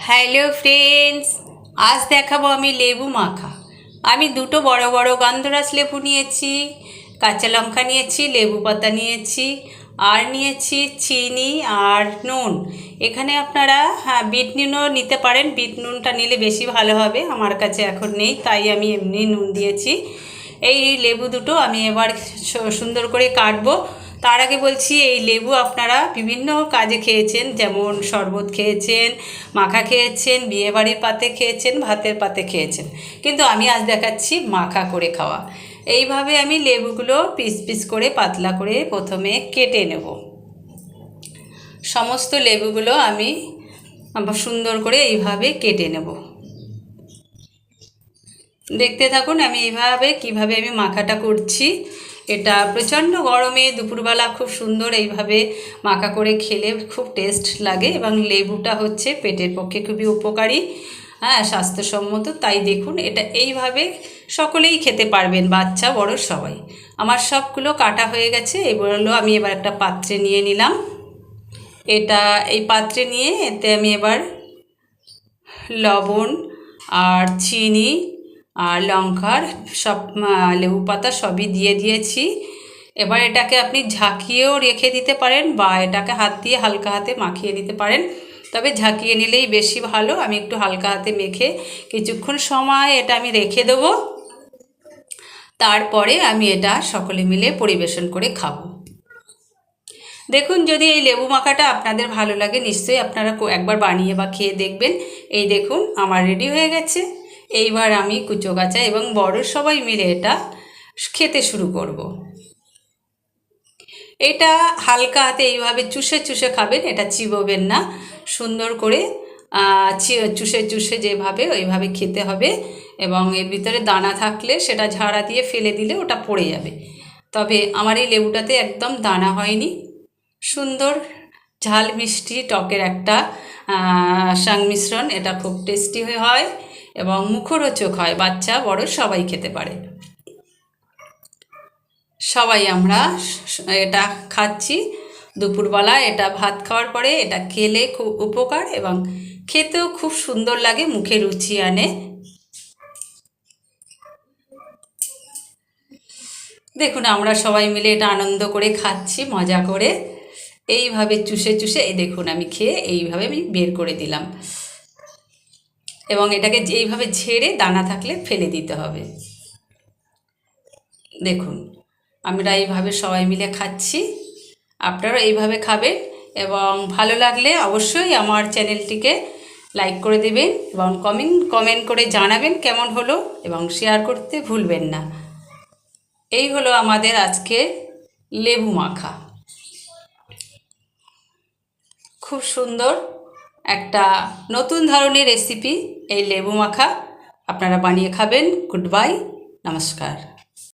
Hello friends, আজ দেখাবো আমি লেবু মাখা। আমি দুটো বড় বড় গন্ধরাজ লেবু নিয়েছি, কাঁচা লঙ্কা নিয়েছি, লেবু পাতা নিয়েছি, আর নিয়েছি চিনি আর নুন। এখানে আপনারা বিট নুনও নিতে পারেন, বিট নুনটা নিলে বেশি ভালো হবে। আমার কাছে এখন নেই, তাই আমি এমনি নুন দিয়েছি। এই লেবু দুটো আমি এবার সুন্দর করে কাটবো। তার আগে বলছি, এই লেবু আপনারা বিভিন্ন কাজে খেয়েছেন, যেমন শরবত খেয়েছেন, মাখা খেয়েছেন, বিয়েবাড়ির পাতে খেয়েছেন, ভাতের পাতে খেয়েছেন, কিন্তু আমি আজ দেখাচ্ছি মাখা করে খাওয়া। এইভাবে আমি লেবুগুলো পিস পিস করে পাতলা করে প্রথমে কেটে নেব। সমস্ত লেবুগুলো আমি সুন্দর করে এইভাবে কেটে নেব। দেখতে থাকুন আমি এইভাবে কিভাবে আমি মাখাটা করছি। এটা প্রচণ্ড গরমে দুপুরবেলা খুব সুন্দর এইভাবে মাখা করে খেলে খুব টেস্ট লাগে, এবং লেবুটা হচ্ছে পেটের পক্ষে খুবই উপকারী, স্বাস্থ্যসম্মত। তাই দেখুন, এটা এইভাবে সকলেই খেতে পারবেন, বাচ্চা বড় সবাই। আমার সবগুলো কাটা হয়ে গেছে। এগুলো আমি এবার একটা পাত্রে নিয়ে নিলাম। এটা এই পাত্রে নিয়ে এতে আমি এবার লবণ আর চিনি আর লঙ্কার সব লেবু পাতা সবই দিয়ে দিয়েছি। এবার এটাকে আপনি ঝাঁকিয়েও রেখে দিতে পারেন, বা এটাকে হাত দিয়ে হালকা হাতে মাখিয়ে নিতে পারেন। তবে ঝাঁকিয়ে নিলেই বেশি ভালো। আমি একটু হালকা হাতে মেখে কিছুক্ষণ সময় এটা আমি রেখে দেবো। তারপরে আমি এটা সকলে মিলে পরিবেশন করে খাবো। দেখুন, যদি এই লেবু মাখাটা আপনাদের ভালো লাগে, নিশ্চয়ই আপনারা একবার বানিয়ে বা খেয়ে দেখবেন। এই দেখুন, আমার রেডি হয়ে গেছে। এইবার আমি কুচো গাছা এবং বড় সবাই মিলে এটা খেতে শুরু করব। এটা হালকা হাতে এইভাবে চুষে চুষে খাবেন, এটা চিবোবেন না। সুন্দর করে চুষে চুষে যেভাবে ওইভাবে খেতে হবে, এবং এর ভিতরে দানা থাকলে সেটা ঝাড়া দিয়ে ফেলে দিলে ওটা পড়ে যাবে। তবে আমার এই লেবুটাতে একদম দানা হয়নি, সুন্দর ঝাল মিষ্টি টকের একটা সংমিশ্রণ। এটা খুব টেস্টি হয় এবং মুখরোচক হয়, বাচ্চা বড় সবাই খেতে পারে। সবাই আমরা এটা খাচ্ছি দুপুরবেলা। এটা ভাত খাওয়ার পরে এটা খেলে খুব উপকার, এবং খেতেও খুব সুন্দর লাগে, মুখে রুচি আনে। দেখুন, আমরা সবাই মিলে এটা আনন্দ করে খাচ্ছি, মজা করে। এইভাবে চুষে চুষে এই দেখুন আমি খেয়ে এইভাবে আমি বের করে দিলাম, এবং এটাকে এইভাবে ঝেড়ে দানা থাকলে ফেলে দিতে হবে। দেখুন, আমরা এইভাবে সবাই মিলে খাচ্ছি। আপনারা এইভাবে খাবেন, এবং ভালো লাগলে অবশ্যই আমার চ্যানেলটিকে লাইক করে দেবেন, এবং কমেন্ট করে জানাবেন কেমন হলো, এবং শেয়ার করতে ভুলবেন না। এই হলো আমাদের আজকে লেবু মাখা। খুব সুন্দর একটা নতুন ধরনের রেসিপি এই লেবু মাখা। আপনারা বানিয়ে খাবেন। গুড বাই, নমস্কার।